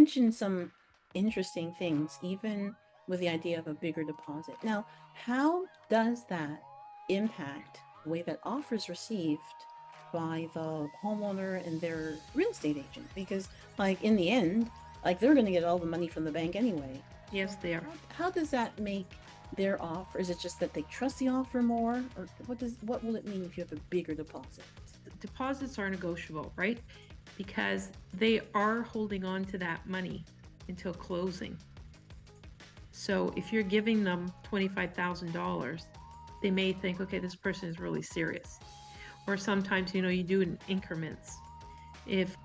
mentioned some interesting things, even with the idea of a bigger deposit. Now, how does that impact the way that offers received by the homeowner and their real estate agent? Because, like, in the end, like, they're going to get all the money from the bank anyway. Yes, they are. How does that make their offer? Is it just that they trust the offer more, or what will it mean if you have a bigger deposit? Deposits are negotiable, right? Because they are holding on to that money until closing. So if you're giving them $25,000, they may think, okay, this person is really serious. Or sometimes, you do it in increments. If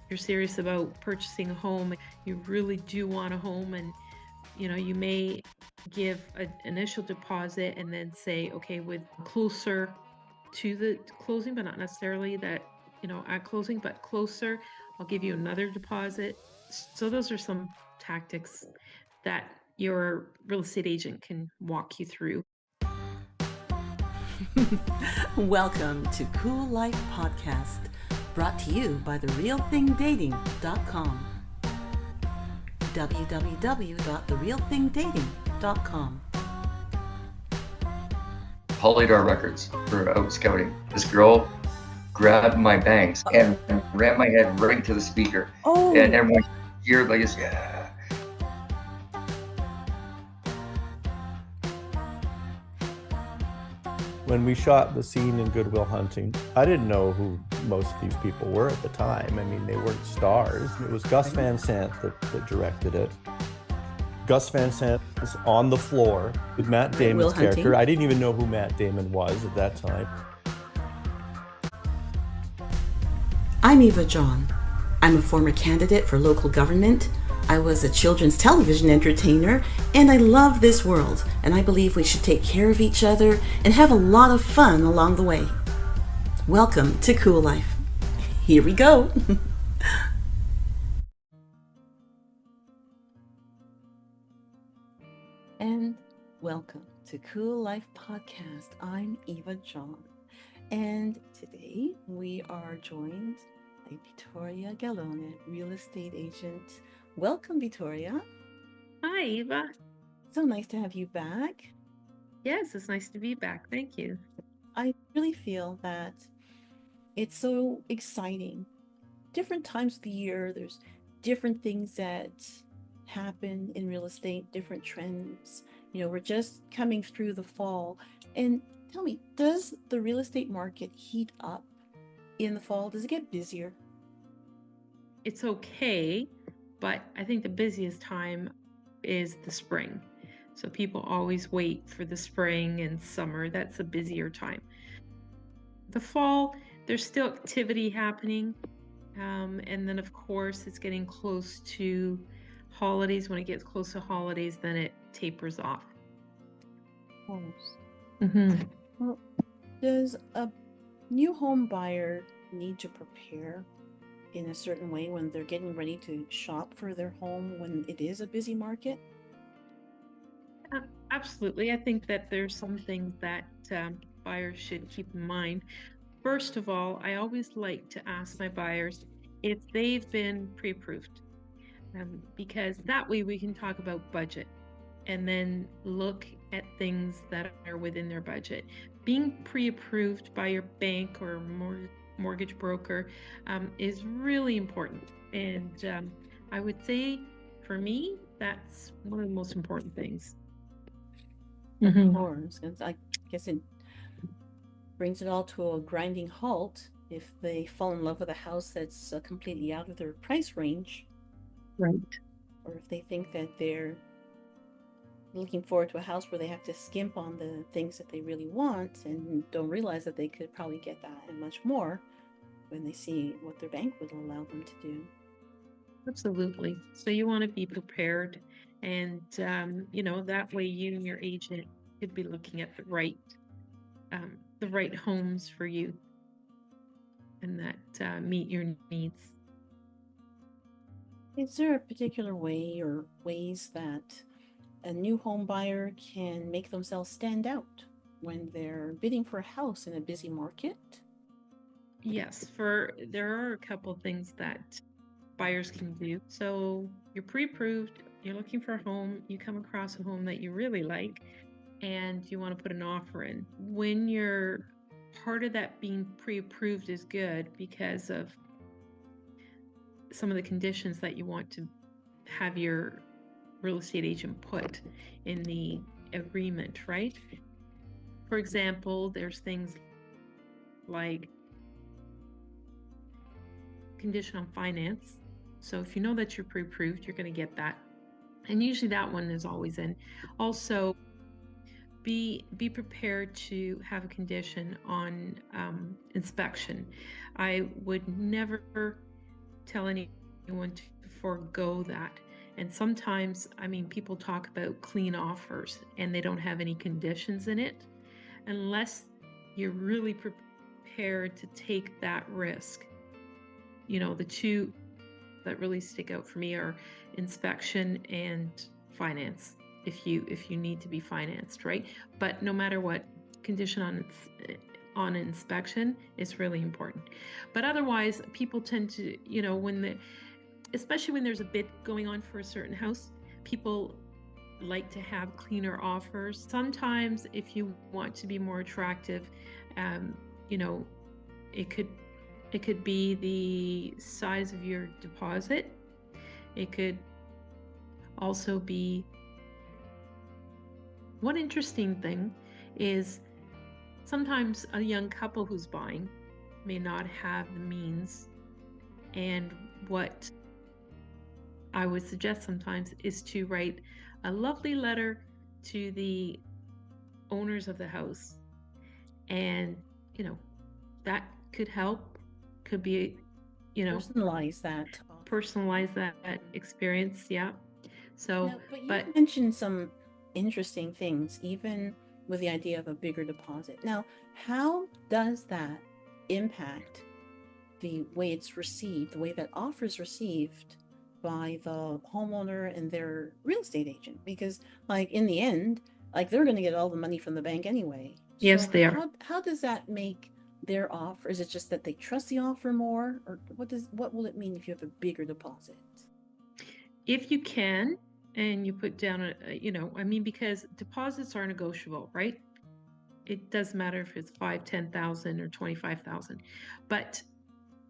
you're serious about purchasing a home, you really do want a home, and you may give an initial deposit and then say, okay, with closer to the closing, but not necessarily that, at closing, but closer, I'll give you another deposit. So those are some tactics that your real estate agent can walk you through. Welcome to CooLife Podcast, brought to you by therealthingdating.com. www.therealthingdating.com. Polydor Records for out scouting. This girl grabbed my bangs and ran my head right into the speaker. Oh, And everyone here like this, yeah. When we shot the scene in Good Will Hunting, I didn't know who most of these people were at the time. I mean, they weren't stars. It was Gus Van Sant that directed it. Gus Van Sant was on the floor with Matt Damon's character. I didn't even know who Matt Damon was at that time. I'm Eva John. I'm a former candidate for local government. I was a children's television entertainer, and I love this world, and I believe we should take care of each other and have a lot of fun along the way. Welcome to CooLife. Here we go. And welcome to CooLife Podcast. I'm Eva John, and today we are joined by Vittoria Gallone, real estate agent. Welcome, Vittoria. Hi, Eva. So nice to have you back. Yes, it's nice to be back. Thank you. I really feel that it's so exciting. Different times of the year, there's different things that happen in real estate, different trends. We're just coming through the fall. And tell me, does the real estate market heat up in the fall? Does it get busier? It's okay, but I think the busiest time is the spring. So people always wait for the spring and summer. That's a busier time. The fall, there's still activity happening. And then, of course, it's getting close to holidays. When it gets close to holidays, then it tapers off. Of course. Mm-hmm. Well, does a new home buyer need to prepare in a certain way when they're getting ready to shop for their home when it is a busy market? Absolutely. I think that there's some things that buyers should keep in mind. First of all, I always like to ask my buyers if they've been pre-approved, because that way we can talk about budget and then look at things that are within their budget. Being pre-approved by your bank or mortgage broker is really important. And I would say for me, that's one of the most important things. Of course, because I guess it brings it all to a grinding halt if they fall in love with a house that's completely out of their price range. Right. Or if they think that they're looking forward to a house where they have to skimp on the things that they really want and don't realize that they could probably get that and much more when they see what their bank would allow them to do. Absolutely. So you want to be prepared, and that way you and your agent could be looking at the right homes for you, and that meet your needs. Is there a particular way or ways that a new home buyer can make themselves stand out when they're bidding for a house in a busy market? Yes, there are a couple things that buyers can do. So you're pre-approved, you're looking for a home, you come across a home that you really like, and you want to put an offer in. When you're part of that being pre-approved is good because of some of the conditions that you want to have your real estate agent put in the agreement, right? For example, there's things like condition on finance. So if you know that you're pre-approved, you're going to get that. And usually that one is always in. Also, be prepared to have a condition on inspection. I would never tell anyone to forego that. And sometimes, I mean, people talk about clean offers and they don't have any conditions in it. Unless you're really prepared to take that risk. You know, the two that really stick out for me are inspection and finance, if you need to be financed, right? But no matter what, condition on inspection is really important. But otherwise, people tend to, you know, especially when there's a bid going on for a certain house, people like to have cleaner offers. Sometimes if you want to be more attractive, you know, it could be the size of your deposit. It could also be, one interesting thing is sometimes a young couple who's buying may not have the means, and what I would suggest sometimes is to write a lovely letter to the owners of the house, and you know, that could help, could be, you know, Personalize that experience. Yeah. So now, but you mentioned some interesting things, even with the idea of a bigger deposit. Now, how does that impact the way it's received, the way that offer is received by the homeowner and their real estate agent? Because, like, in the end, like, they're going to get all the money from the bank anyway. Yes, so they are. How does that make their offer? Is it just that they trust the offer more, or what will it mean if you have a bigger deposit? If you can, and you put down you know, I mean, because deposits are negotiable, right? It doesn't matter if it's 5, 10,000 or 25,000. But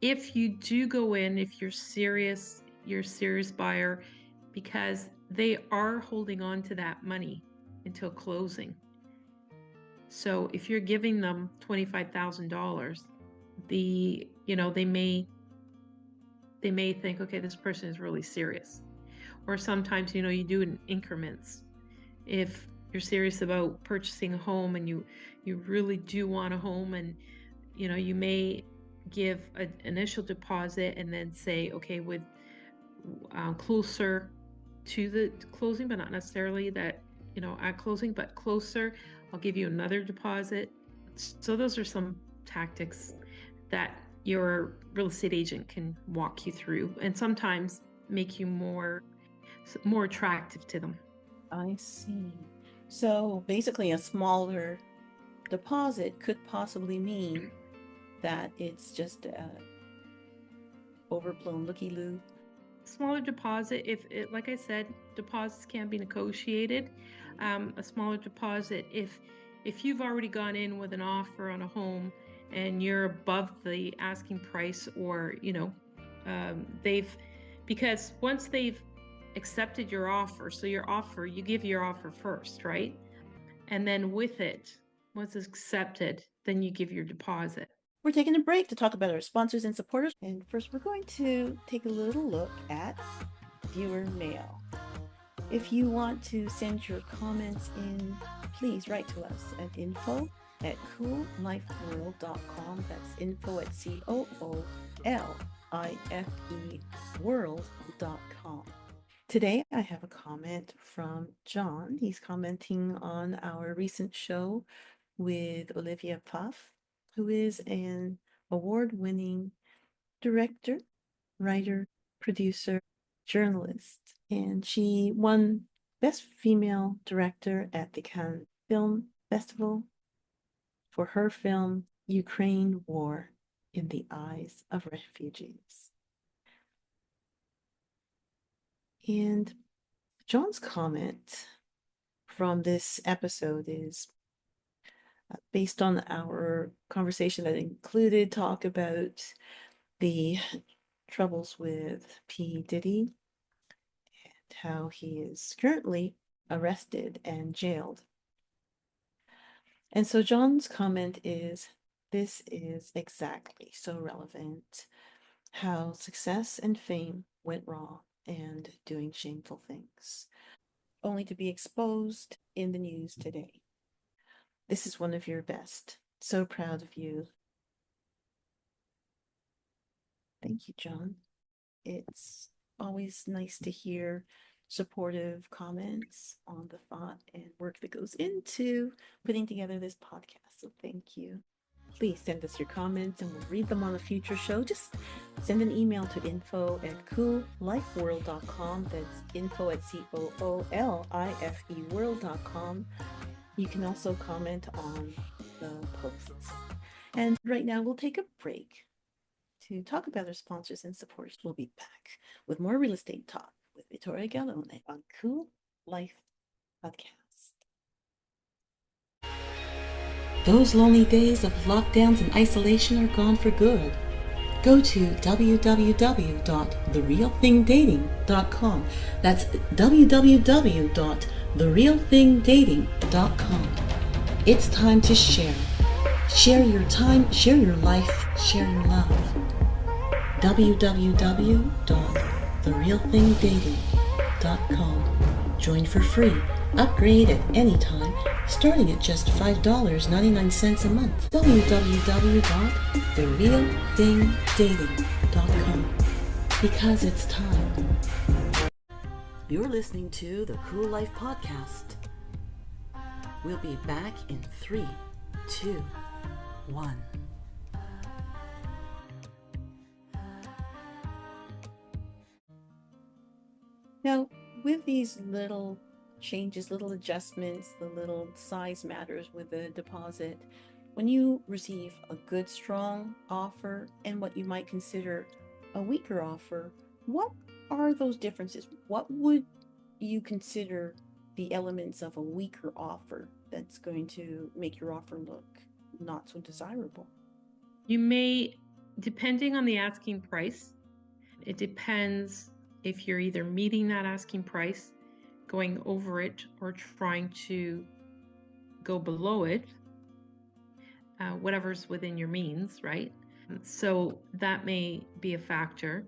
if you do go in, if you're a serious buyer, because they are holding on to that money until closing. So if you're giving them $25,000, you know, they may think, okay, this person is really serious. Or sometimes, you know, you do it in increments. If you're serious about purchasing a home and you really do want a home, and you know, you may give an initial deposit and then say, okay, with closer to the closing, but not necessarily that, you know, at closing, but closer, I'll give you another deposit. So those are some tactics that your real estate agent can walk you through, and sometimes make you more attractive to them. I see. So basically, a smaller deposit could possibly mean that it's just a overblown looky-loo. Smaller deposit, like I said, deposits can be negotiated. A smaller deposit, if you've already gone in with an offer on a home and you're above the asking price, or you know, because once they've accepted your offer, so you give your offer first, right? And then with it, once it's accepted, then you give your deposit. We're taking a break to talk about our sponsors and supporters. And first, we're going to take a little look at viewer mail. If you want to send your comments in, please write to us at info@CooLifeWorld.com. That's info@COOLIFE world.com. Today, I have a comment from John. He's commenting on our recent show with Olivia Puff, who is an award-winning director, writer, producer, journalist, and she won Best Female Director at the Cannes Film Festival for her film Ukraine War in the Eyes of Refugees. And John's comment from this episode is based on our conversation that included talk about the troubles with P. Diddy and how he is currently arrested and jailed. And so John's comment is, this is exactly so relevant, how success and fame went wrong and doing shameful things, only to be exposed in the news today. This is one of your best. So proud of you. Thank you, John. It's always nice to hear supportive comments on the thought and work that goes into putting together this podcast. So thank you. Please send us your comments and we'll read them on a future show. Just send an email to info@CooLifeWorld.com. That's info@COOLIFEworld.com. You can also comment on the posts. And right now we'll take a break to talk about our sponsors and supporters. We'll be back with more real estate talk with Vittoria Galllone on CooLife Podcast. Those lonely days of lockdowns and isolation are gone for good. Go to www.therealthingdating.com. That's www.therealthingdating.com. It's time to share. Share your time, share your life, share your love. www.therealthingdating.com. Join for free. Upgrade at any time, starting at just $5.99 a month. www.therealthingdating.com. Because it's time. You're listening to the CooLife Podcast. We'll be back in 3, 2, 1. Now, with these little changes, little adjustments, the little size matters with the deposit, when you receive a good, strong offer and what you might consider a weaker offer, what are those differences? What would you consider the elements of a weaker offer that's going to make your offer look not so desirable? You may, depending on the asking price, it depends if you're either meeting that asking price, going over it, or trying to go below it, whatever's within your means, right? So that may be a factor.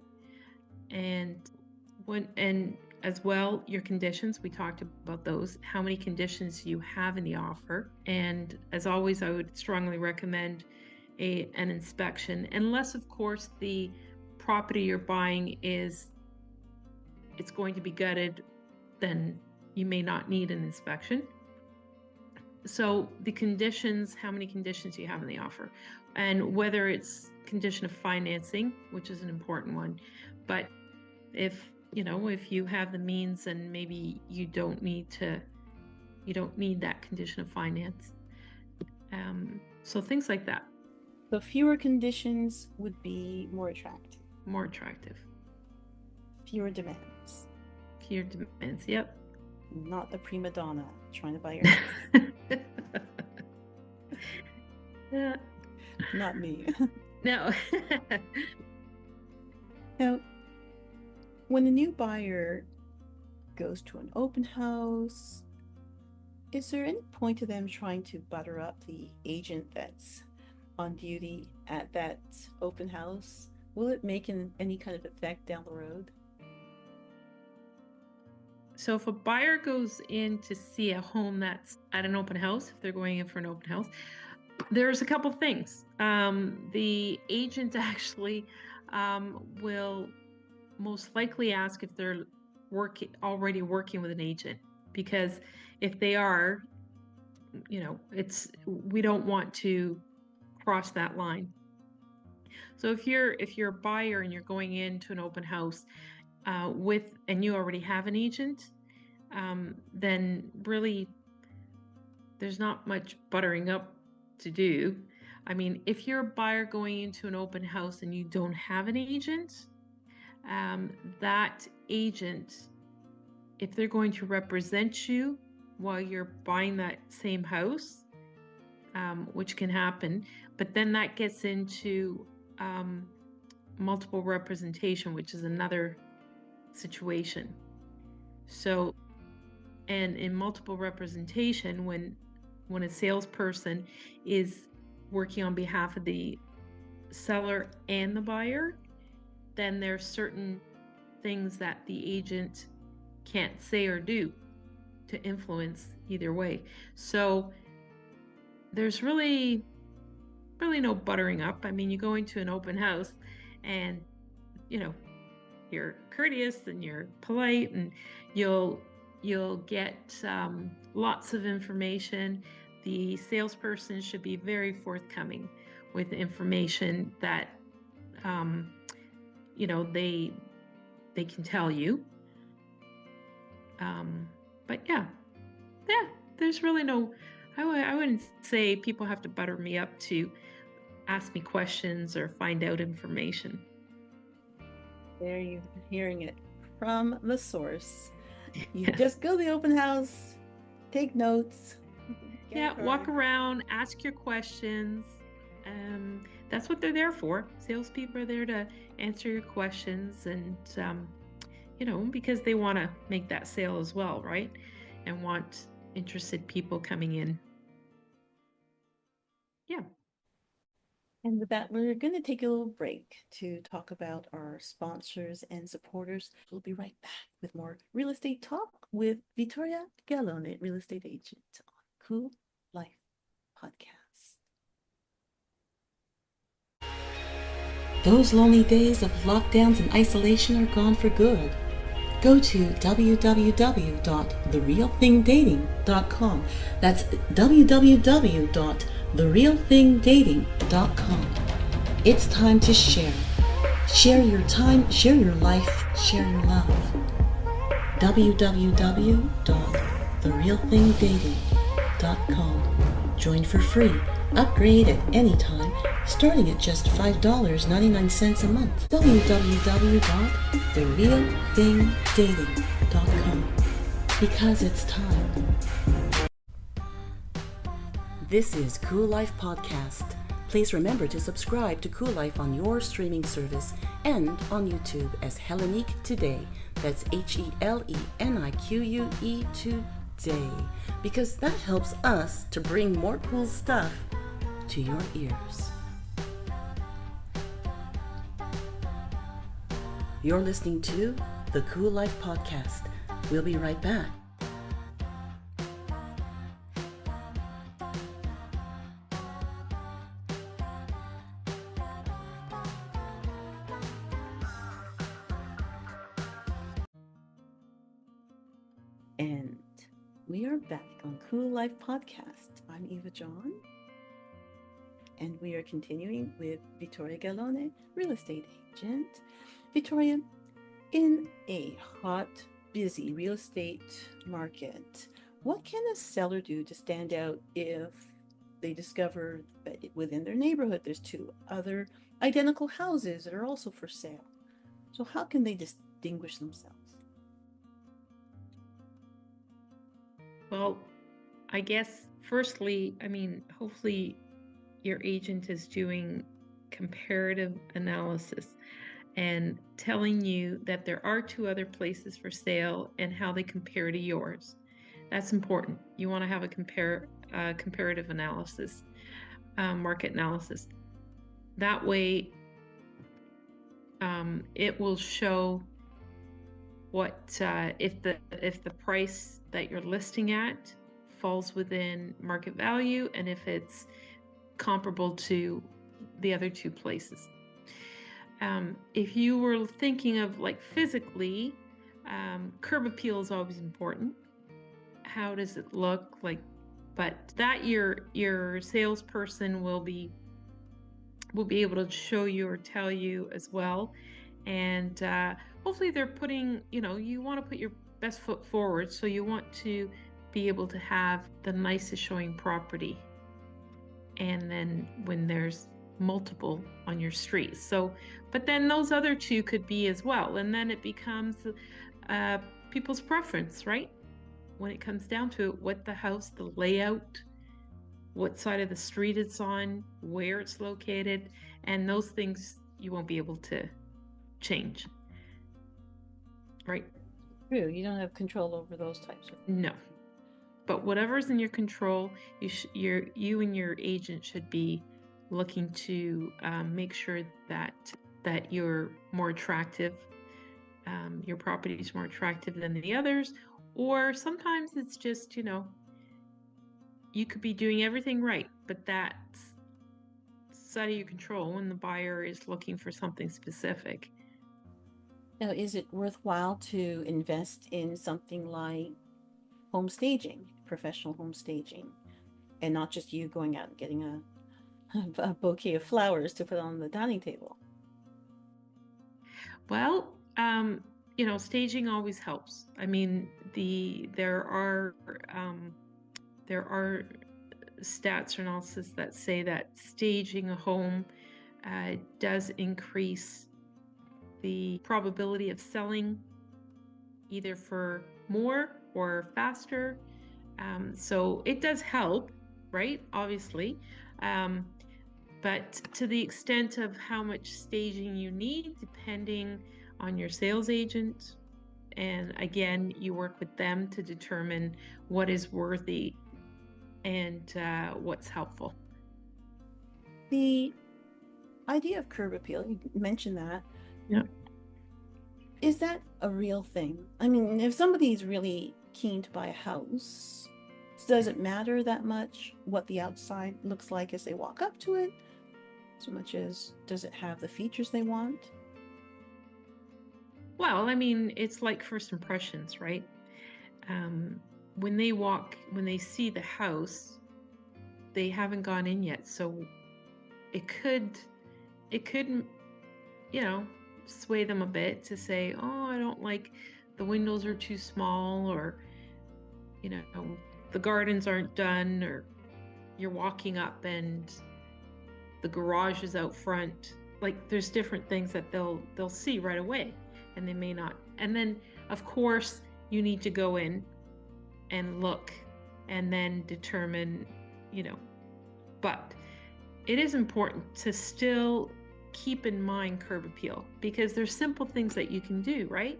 And as well, your conditions, we talked about those, how many conditions you have in the offer. And as always, I would strongly recommend an inspection, unless of course the property you're buying it's going to be gutted, then you may not need an inspection. So the conditions, how many conditions you have in the offer, and whether it's condition of financing, which is an important one. But if you have the means and maybe you don't need that condition of finance. So things like that. So fewer conditions would be more attractive. More attractive. Fewer demands. Fewer demands, yep. Not the prima donna trying to buy your house. Yeah. Not me. No. Now, when a new buyer goes to an open house, is there any point to them trying to butter up the agent that's on duty at that open house? Will it make any kind of effect down the road? So if a buyer goes in to see a home that's at an open house, if they're going in for an open house, there's a couple things. The agent actually will most likely ask if they're already working with an agent, because if they are, we don't want to cross that line. So if you're a buyer and you're going into an open house and you already have an agent, then really there's not much buttering up to do. I mean, if you're a buyer going into an open house and you don't have an agent, that agent if they're going to represent you while you're buying that same house, which can happen, but then that gets into multiple representation, which is another situation. So, and in multiple representation, when a salesperson is working on behalf of the seller and the buyer, then there's certain things that the agent can't say or do to influence either way. So there's really no buttering up. I mean, you go into an open house and, you know, you're courteous and you're polite, and you'll get lots of information. The salesperson should be very forthcoming with information that they can tell you. But yeah, there's really no. I wouldn't say people have to butter me up to ask me questions or find out information. There you're hearing it from the source. You just go to the open house, take notes. Walk around, ask your questions. That's what they're there for. Salespeople are there to answer your questions, and because they want to make that sale as well, right? And want interested people coming in. Yeah. And with that, we're going to take a little break to talk about our sponsors and supporters. We'll be right back with more real estate talk with Vittoria Gallone, real estate agent on CooLife Podcast. Those lonely days of lockdowns and isolation are gone for good. Go to www.therealthingdating.com. That's www.therealthingdating.com. It's time to share. Share your time, share your life, share your love. www.therealthingdating.com. Join for free. Upgrade at any time, starting at just $5.99 a month. www.therealthingdating.com. Because it's time. This is CooLife Podcast. Please remember to subscribe to CooLife on your streaming service and on YouTube as Hellenique Today. That's HELENIQUE Today. Because that helps us to bring more cool stuff to your ears. You're listening to the CooLife Podcast. We'll be right back. And we are back on CooLife Podcast. I'm Eva John, and we are continuing with Vittoria Gallone, real estate agent. Vittoria, in a hot, busy real estate market, what can a seller do to stand out if they discover that within their neighborhood there's two other identical houses that are also for sale? So how can they distinguish themselves? Well, I guess firstly, hopefully your agent is doing comparative analysis and telling you that there are two other places for sale and how they compare to yours. That's important. You want to have a comparative analysis, market analysis. That way, it will show what if the price that you're listing at falls within market value, and if it's comparable to the other two places. If you were thinking of like physically, curb appeal is always important. How does it look like? But that your salesperson will be able to show you or tell you as well. And hopefully they're putting, you want to put your best foot forward, so you want to be able to have the nicest showing property. And then when there's multiple on your street, but then those other two could be as well, and then it becomes people's preference, right? When it comes down to it, what the house, the layout, what side of the street it's on, where it's located, and those things you won't be able to change, right? True, you don't have control over those types of things. No. But whatever's in your control, you and your agent should be looking to make sure that you're more attractive, your property is more attractive than the others, or sometimes it's just, you could be doing everything right, but that's out of your control when the buyer is looking for something specific. Now, is it worthwhile to invest in something like home staging, professional home staging, and not just you going out and getting a bouquet of flowers to put on the dining table? Well, staging always helps. I mean, there are stats or analysis that say that staging a home does increase the probability of selling either for more or faster. So it does help, right? Obviously. But to the extent of how much staging you need, depending on your sales agent, and again, you work with them to determine what is worthy and what's helpful. The idea of curb appeal, you mentioned that. Yeah. Is that a real thing? I mean, if somebody's really keen to buy a house, does it matter that much what the outside looks like as they walk up to it? So much as does it have the features they want? Well, I mean, it's like first impressions, right? When they see the house, they haven't gone in yet, so it could, sway them a bit to say, oh, I don't like the windows are too small, or, the gardens aren't done, or you're walking up and the garage is out front. Like, there's different things that they'll see right away, and they may not. And then, of course, you need to go in and look and then determine, but it is important to still keep in mind curb appeal, because there's simple things that you can do, right?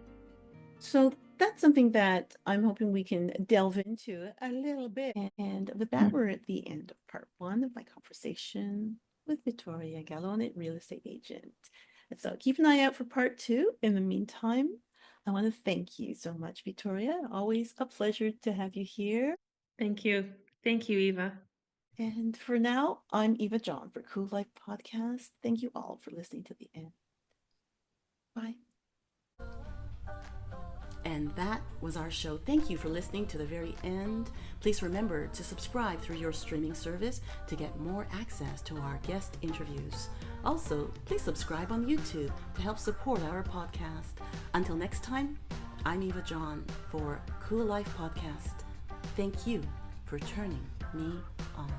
So that's something that I'm hoping we can delve into a little bit. And with that, we're at the end of part 1 of my conversation with Vittoria Gallone, real estate agent. And so keep an eye out for part 2. In the meantime, I want to thank you so much, Vittoria. Always a pleasure to have you here. Thank you. Thank you, Eva. And for now, I'm Eva John for CooLife Podcast. Thank you all for listening to the end. Bye. And that was our show. Thank you for listening to the very end. Please remember to subscribe through your streaming service to get more access to our guest interviews. Also, please subscribe on YouTube to help support our podcast. Until next time, I'm Eva John for CooLife Podcast. Thank you for turning me on.